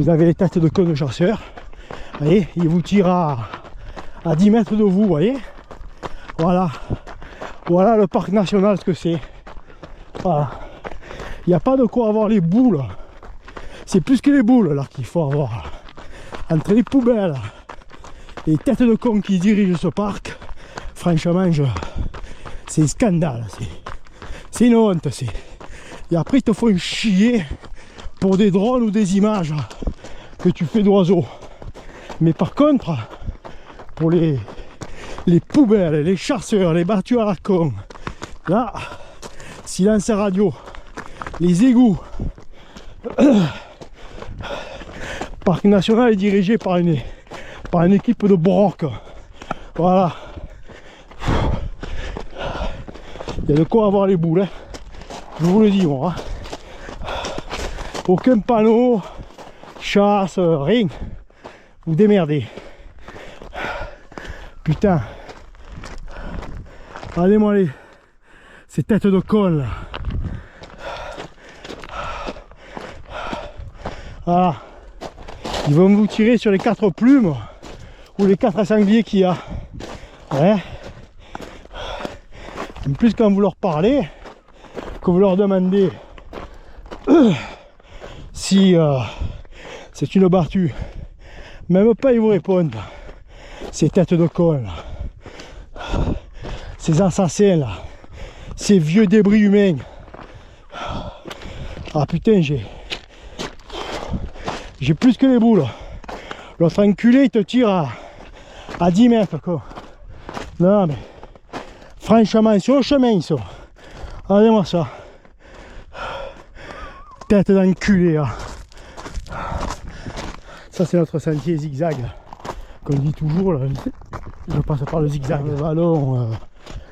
vous avez les têtes de cône de chasseurs. Vous voyez, ils vous tirent à 10 mètres de vous, vous voyez. Voilà. Voilà le parc national, ce que c'est. Voilà. Il n'y a pas de quoi avoir les boules. C'est plus que les boules là qu'il faut avoir. Entre les poubelles et les têtes de cons qui dirigent ce parc, franchement, c'est un scandale. C'est une honte. Et après, ils te font chier pour des drones ou des images que tu fais d'oiseaux. Mais par contre, pour les poubelles, les chasseurs, les battus à la con, là, silence radio, les égouts. Parc national est dirigé par une équipe de brocs. Voilà. Il y a de quoi avoir les boules, hein. Je vous le dis, moi. Aucun panneau, chasse, rien. Vous démerdez. Putain. Regardez-moi ces têtes de con là. Voilà. Ils vont vous tirer sur les 4 plumes ou les 4 sangliers qu'il y a. Ouais. En plus, quand vous leur parlez, que vous leur demandez si c'est une battue, même pas ils vous répondent. Ces têtes de con là, ces assassins là, ces vieux débris humains. Ah putain, j'ai plus que les boules. L'autre enculé il te tire à 10 mètres quoi. Non mais franchement ils sont au chemin ils sont. Regardez-moi ça. Tête d'enculé là. Ça c'est notre sentier zigzag qu'on dit toujours là. Je passe par le zigzag, le vallon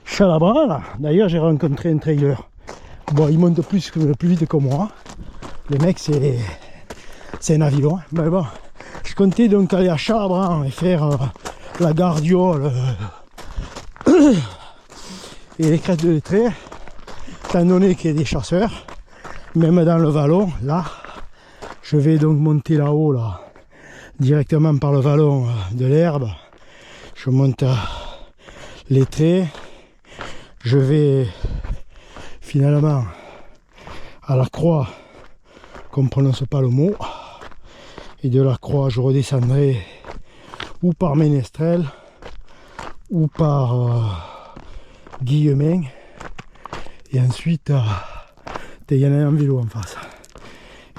Chalabrin là. D'ailleurs j'ai rencontré un trailer. Bon il monte plus vite que moi. Le mec c'est un avion. Mais bon, je comptais donc aller à Chalabrin et faire la Gardiole et les crêtes de lettrés. Étant donné qu'il y a des chasseurs, même dans le vallon, là, je vais donc monter là-haut là. Directement par le vallon de l'herbe, je monte les traits, je vais finalement à la croix, qu'on ne prononce pas le mot, et de la croix je redescendrai ou par Ménestrel ou par Guillemin, et ensuite il y en a un vélo en face,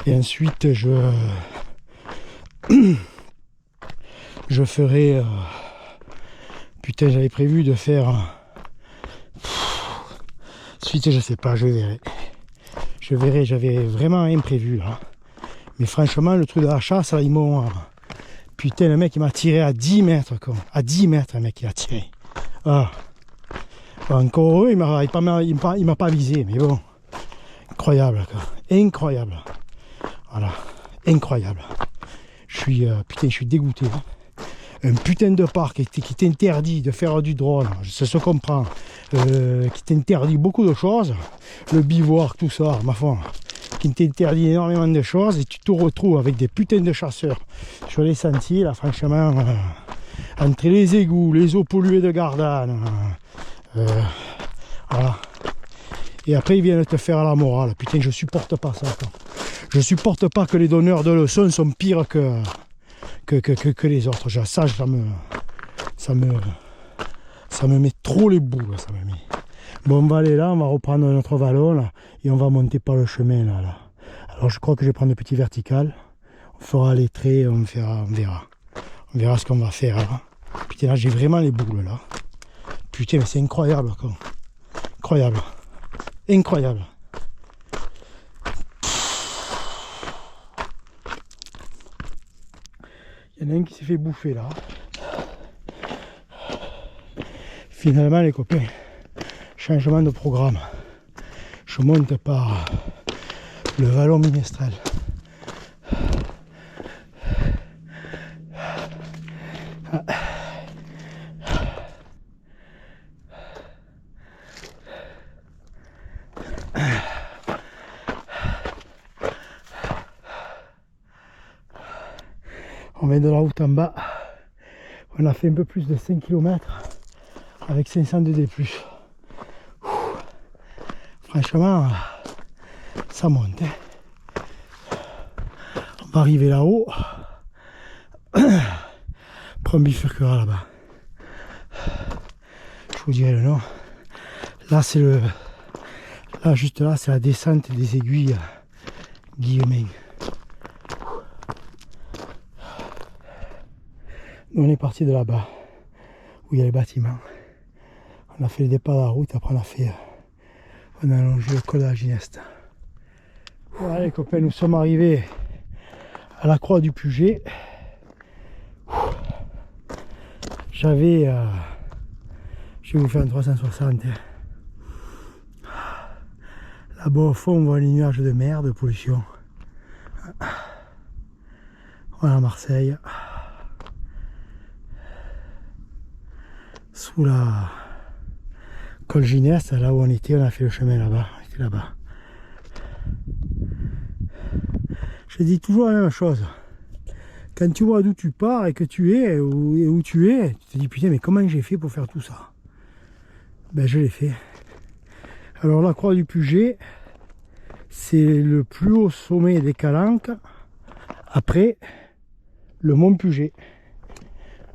et ensuite je ferai putain j'avais prévu de faire suite je sais pas, je verrai, j'avais vraiment rien prévu là, mais franchement le truc de la chasse là, ils m'ont putain le mec il m'a tiré à 10 mètres quoi. À 10 mètres le mec il a tiré. Encore heureux il m'a pas visé, mais bon, incroyable quoi. Incroyable, voilà, incroyable. Je suis dégoûté. Un putain de parc qui t'interdit de faire du drone, ça se comprend, qui t'interdit beaucoup de choses, le bivouac, tout ça, ma foi, qui t'interdit énormément de choses, et tu te retrouves avec des putains de chasseurs sur les sentiers, là, franchement, entre les égouts, les eaux polluées de Gardanne, voilà. Et après ils viennent te faire à la morale. Putain, je supporte pas ça quoi. Je supporte pas que les donneurs de leçons sont pires que les autres. Ça me met trop les boules, ça me met. Bon, on va aller là, on va reprendre notre vallon là, et on va monter par le chemin là. Alors je crois que je vais prendre le petit vertical. On fera les traits, on verra. On verra ce qu'on va faire là. Putain, là j'ai vraiment les boules là. Putain, mais c'est incroyable quoi. Incroyable. Incroyable. Il y en a un qui s'est fait bouffer là. Finalement les copains, changement de programme. Je monte par le vallon Ménestrel. On vient de la route en bas. On a fait un peu plus de 5 km avec 500 de D+. Franchement, ça monte. On va arriver là-haut. Prends bifurquera là-bas. Je vous dirai le nom. Là, c'est le. Là, juste là, c'est la descente des aiguilles Guillemin. Nous, on est parti de là-bas, où il y a les bâtiments. On a fait le départ de la route, après on a allongé le col de la Gineste. Voilà les copains, nous sommes arrivés à la croix du Puget. Je vais vous faire un 360. Là-bas au fond, on voit les nuages de mer, de pollution. Voilà Marseille. Sous la col Gineste, là où on était, on a fait le chemin là-bas. On était là-bas. Je dis toujours la même chose. Quand tu vois d'où tu pars et que tu es, et où tu es, tu te dis putain, mais comment j'ai fait pour faire tout ça? Ben je l'ai fait. Alors la croix du Puget, c'est le plus haut sommet des Calanques, après le mont Puget.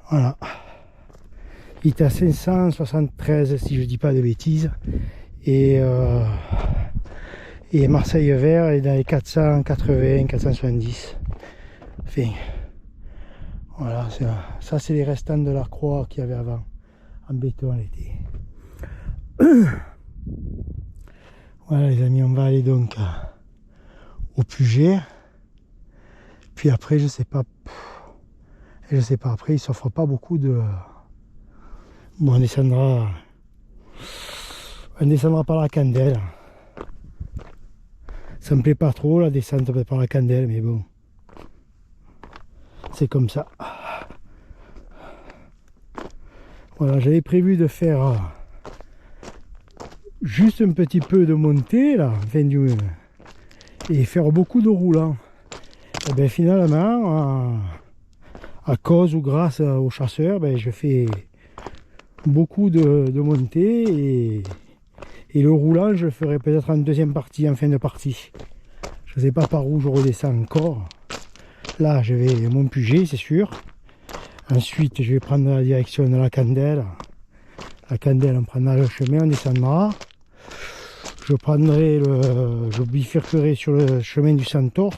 Voilà. Il est à 573 si je dis pas de bêtises. Et Marseille-Vert est dans les 480, 470. Enfin, voilà, ça c'est les restants de la croix qu'il y avait avant, en béton à l'été. Voilà les amis, on va aller donc au Puget. Puis après, je sais pas, après il s'offre pas beaucoup de... Bon, on descendra par la Candelle. Ça me plaît pas trop la descente par la Candelle, mais bon, c'est comme ça. Voilà, j'avais prévu de faire juste un petit peu de montée là, et faire beaucoup de roulant. Et bien finalement, à cause ou grâce aux chasseurs, ben, je fais beaucoup de montée et le roulant je le ferai peut-être en deuxième partie, en fin de partie. Je ne sais pas par où je redescends encore. Là je vais Mont Puget, c'est sûr. Ensuite je vais prendre la direction de la Candelle. La Candelle, on prendra le chemin, on descendra. Je bifurquerai sur le chemin du Centaure.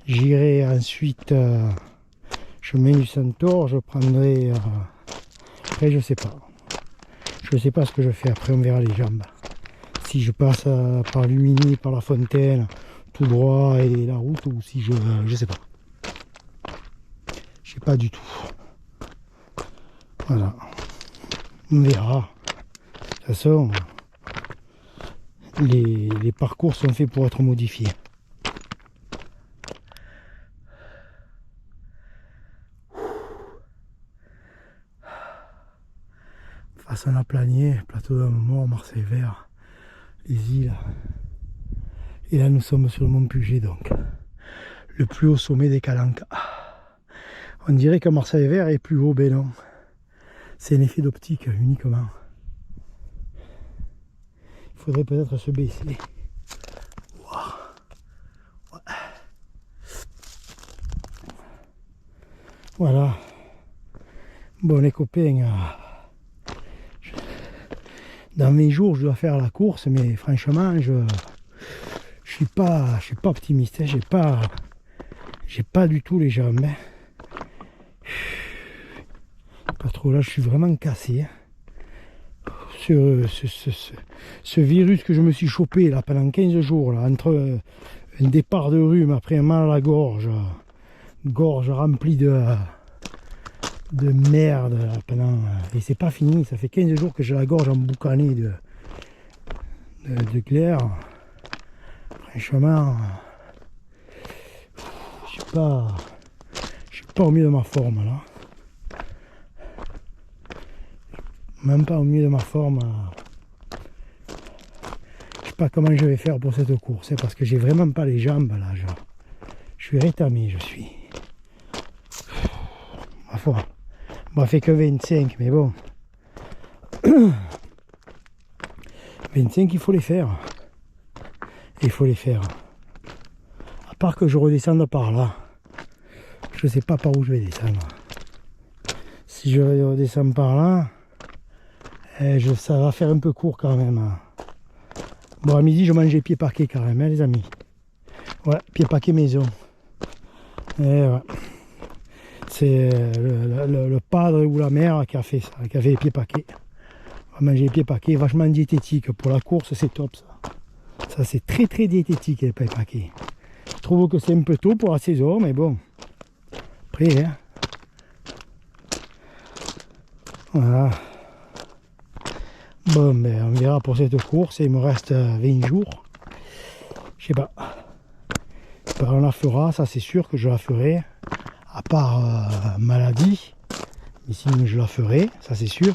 J'irai ensuite chemin du Centaure, je prendrai après je sais pas ce que je fais après, on verra les jambes, si je passe par Lumini, par la Fontaine tout droit et la route, ou si je sais pas du tout. Voilà, on verra. De toute façon les parcours sont faits pour être modifiés. Face à la Planier, plateau de Mort, Marseille-Vert, les îles. Et là nous sommes sur le mont Puget, donc le plus haut sommet des Calanques. On dirait que Marseille-Vert est plus haut, ben non. C'est un effet d'optique uniquement. Il faudrait peut-être se baisser. Wow. Ouais. Voilà. Bon les copains, dans mes jours je dois faire la course, mais franchement je suis pas optimiste, hein. J'ai pas du tout les jambes, hein. Pas trop, là je suis vraiment cassé, hein. Ce virus que je me suis chopé là pendant 15 jours là, entre un départ de rhume, après un mal à la gorge remplie de merde là, et c'est pas fini, ça fait 15 jours que j'ai la gorge emboucanée de glaire. Franchement, je suis pas au mieux de ma forme là. Même pas au mieux de ma forme. Je sais pas comment je vais faire pour cette course, hein, parce que j'ai vraiment pas les jambes là. Je suis rétamé, je suis. Ma foi. On m'a fait que 25, mais bon. 25, il faut les faire. Il faut les faire. À part que je redescende par là. Je sais pas par où je vais descendre. Si je redescends par là, ça va faire un peu court quand même. Bon, à midi, je mangeais pied paquet quand même, hein, les amis. Ouais, pied paquet maison. Et ouais. C'est le padre ou la mère qui a fait ça, qui a fait les pieds paquets. On va manger les pieds paquets, vachement diététique. Pour la course, c'est top ça. Ça, c'est très très diététique les pieds paquets. Je trouve que c'est un peu tôt pour la saison, mais bon. Après, hein. Voilà. Bon, ben, on verra pour cette course. Il me reste 20 jours. Je sais pas. On la fera, ça c'est sûr que je la ferai. À part maladie. Mais sinon je la ferai, ça c'est sûr.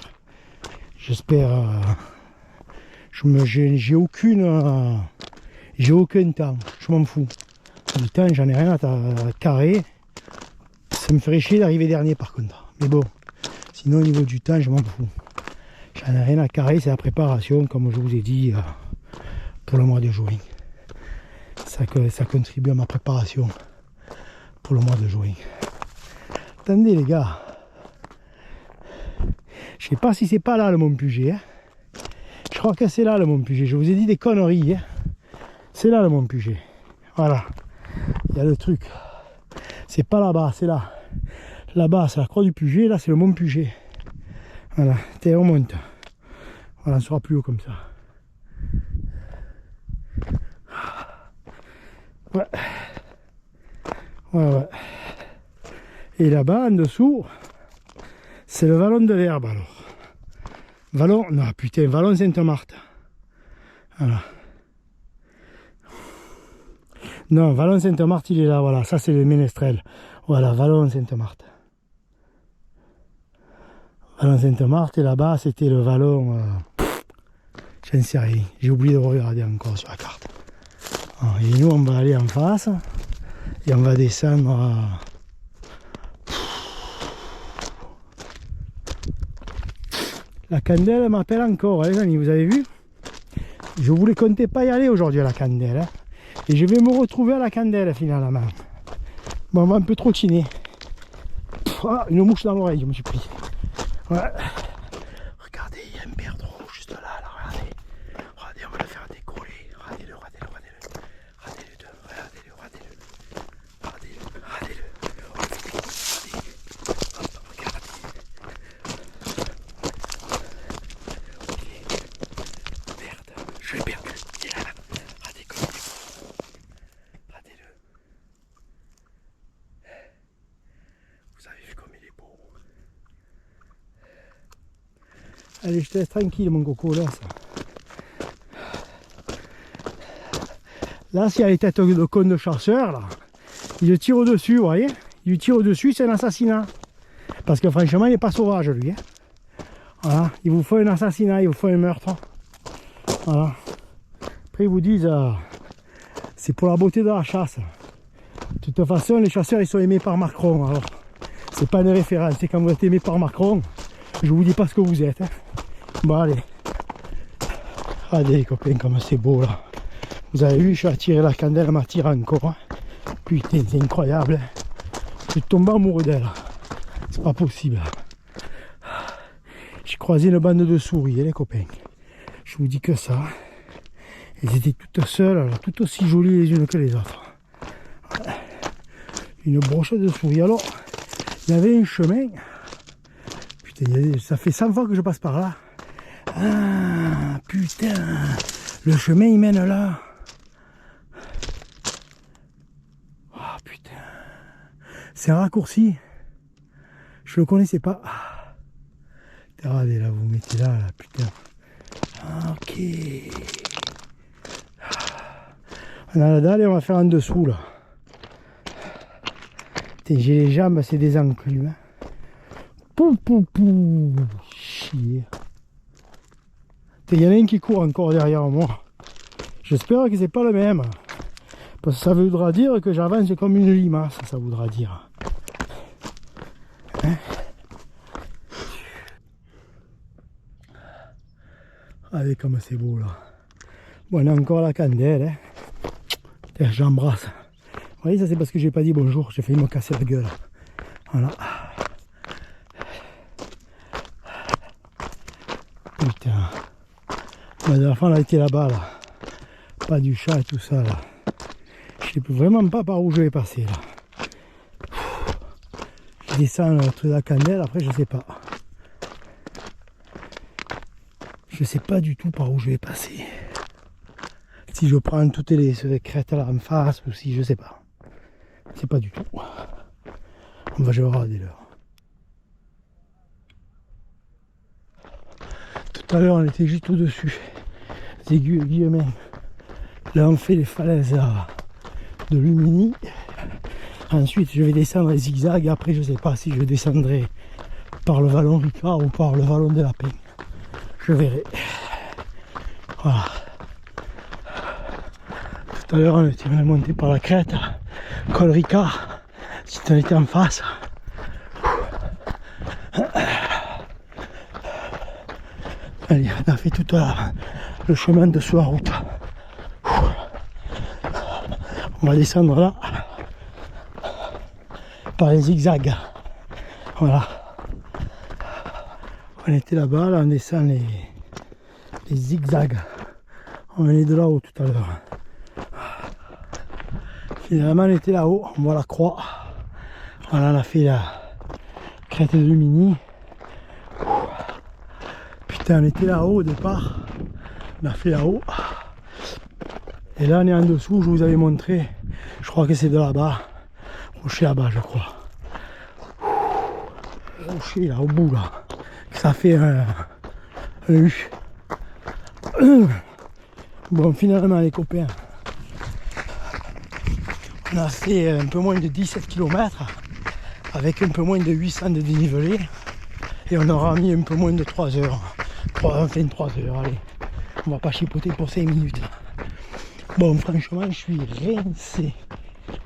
J'espère. J'ai aucun temps. Je m'en fous. Du temps, j'en ai rien à carrer. Ça me ferait chier d'arriver dernier par contre. Mais bon. Sinon au niveau du temps, je m'en fous. J'en ai rien à carrer, c'est la préparation, comme je vous ai dit, pour le mois de juin. Ça contribue à ma préparation pour le mois de juin. Attendez les gars. Je sais pas si c'est pas là le Mont Puget. Hein. Je crois que c'est là le Mont Puget. Je vous ai dit des conneries. Hein. C'est là le Mont Puget. Voilà. Il y a le truc. C'est pas là-bas, c'est là. Là-bas, c'est la croix du Puget. Là, c'est le Mont Puget. Voilà. Et on monte. Voilà, on sera plus haut comme ça. Ouais. Ouais. Et là-bas, en dessous, c'est le vallon de l'herbe alors. Vallon Sainte-Marthe. Voilà. Non, vallon Sainte-Marthe, il est là, voilà. Ça, c'est le Ménestrel. Voilà, vallon Sainte-Marthe. Vallon Sainte-Marthe, et là-bas, c'était le vallon. J'en sais rien. J'ai oublié de regarder encore sur la carte. Et nous, on va aller en face. Et on va descendre. La candelle m'appelle encore, hein, les amis, vous avez vu? Je voulais compter pas y aller aujourd'hui à la candelle. Hein. Et je vais me retrouver à la candelle finalement. Bon, on va un peu trottiner. Ah, une mouche dans l'oreille, je me suis pris. Ouais. Regardez, il y a un perdreau juste là, regardez. Regardez, on va le faire décoller. Regardez-le. Je l'ai perdu. Il est là. Regardez comme il est beau. Regardez-le. Vous avez vu comme il est beau. Allez, je te laisse tranquille, mon coco, là, ça. Là, s'il y a les têtes de con de chasseurs, là, il le tire au-dessus, vous voyez? Il lui tire au-dessus, c'est un assassinat. Parce que franchement, il n'est pas sauvage, lui. Hein. Voilà, il vous faut un assassinat, il vous faut un meurtre. Voilà. Après, ils vous disent, c'est pour la beauté de la chasse. De toute façon, les chasseurs, ils sont aimés par Macron. Alors, c'est pas une référence. C'est quand vous êtes aimé par Macron, je vous dis pas ce que vous êtes. Hein. Bon, allez. Regardez, les copains, comme c'est beau, là. Vous avez vu, je suis attiré la candelle, elle m'attire encore. Hein. Putain, c'est incroyable. Hein. Je suis tombé amoureux d'elle. C'est pas possible. J'ai croisé une bande de souris, hein, les copains. Je vous dis que ça. Elles étaient toutes seules, alors, toutes aussi jolies les unes que les autres. Une brochette de souris. Alors, il y avait un chemin. Putain, ça fait 100 fois que je passe par là. Ah, putain. Le chemin, il mène là. Oh, putain. C'est un raccourci. Je le connaissais pas. Regardez là, vous mettez là, putain. Ok. On a la dalle et on va faire en dessous là. Putain, j'ai les jambes, c'est des enclumes. Hein. Pou pou pou. Chier. Il y en a un qui court encore derrière moi. J'espère que c'est pas le même. Parce que ça voudra dire que j'avance comme une limace, ça voudra dire. Hein? Allez, comme c'est beau là. Bon, on a encore la candelle. Hein. Putain, j'embrasse. Vous voyez, ça c'est parce que j'ai pas dit bonjour, j'ai failli me casser la gueule. Voilà. Putain. La dernière fois on a été là-bas là. Pas du chat et tout ça là. Je sais vraiment pas par où je vais passer là. Je descends le truc de la candelle, après je sais pas. Je sais pas du tout par où je vais passer. Si je prends toutes les crêtes là en face ou si je sais pas. Je sais pas du tout. On va jouer à des l'heure. Tout à l'heure on était juste au-dessus des Guillemins. Là on fait les falaises là, de Lumini. Ensuite je vais descendre les zigzags et après je sais pas si je descendrai par le vallon Ricard ou par le vallon des Lapins. Je verrai. Voilà. Tout à l'heure on était monté par la crête, col Ricard, si on était en face. Allez, on a fait tout le chemin de sur la route. On va descendre là par les zigzags. Voilà. On était là-bas, là on descend les zigzags. On venait de là-haut tout à l'heure. Finalement on était là-haut, on voit la croix. Voilà, on a fait la crête de Lumini. Putain, on était là-haut au départ. On a fait là-haut. Et là on est en dessous, je vous avais montré. Je crois que c'est de là-bas. Rocher là-bas je crois. Rocher là au bout là. Ça fait un U. Bon, finalement les copains, on a fait un peu moins de 17 km avec un peu moins de 800 de dénivelé et on aura mis un peu moins de 3 heures. Enfin 3 heures, allez. On va pas chipoter pour 5 minutes. Bon, franchement, je suis rincé.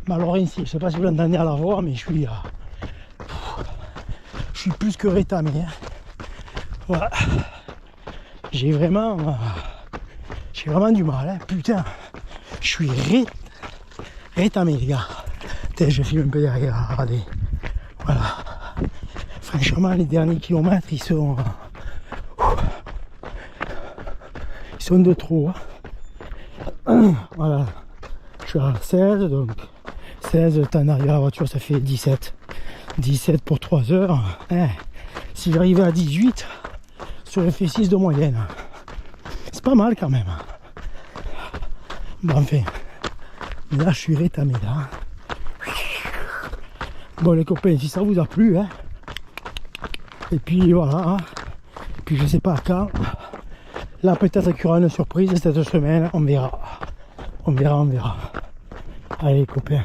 Mais alors rincé, je sais pas si vous l'entendez à la voix, mais je suis plus que rétamé. Hein. Voilà. J'ai vraiment du mal, hein. Putain. Je suis rétamé, les gars. Putain, je filme un peu derrière, regardez. Voilà. Franchement, les derniers kilomètres, ils sont de trop. Hein. Voilà. Je suis à 16, donc 16, le temps d'arriver à la voiture, ça fait 17. 17 pour 3 heures. Hein. Si j'arrivais à 18, ça aurait fait 6 de moyenne. C'est pas mal quand même. Bon, enfin. Là, je suis rétamé là. Bon, les copains, si ça vous a plu, hein. Et puis voilà. Hein. Et puis je sais pas quand. Là, peut-être qu'il y aura une surprise cette semaine. On verra. On verra. Allez, les copains.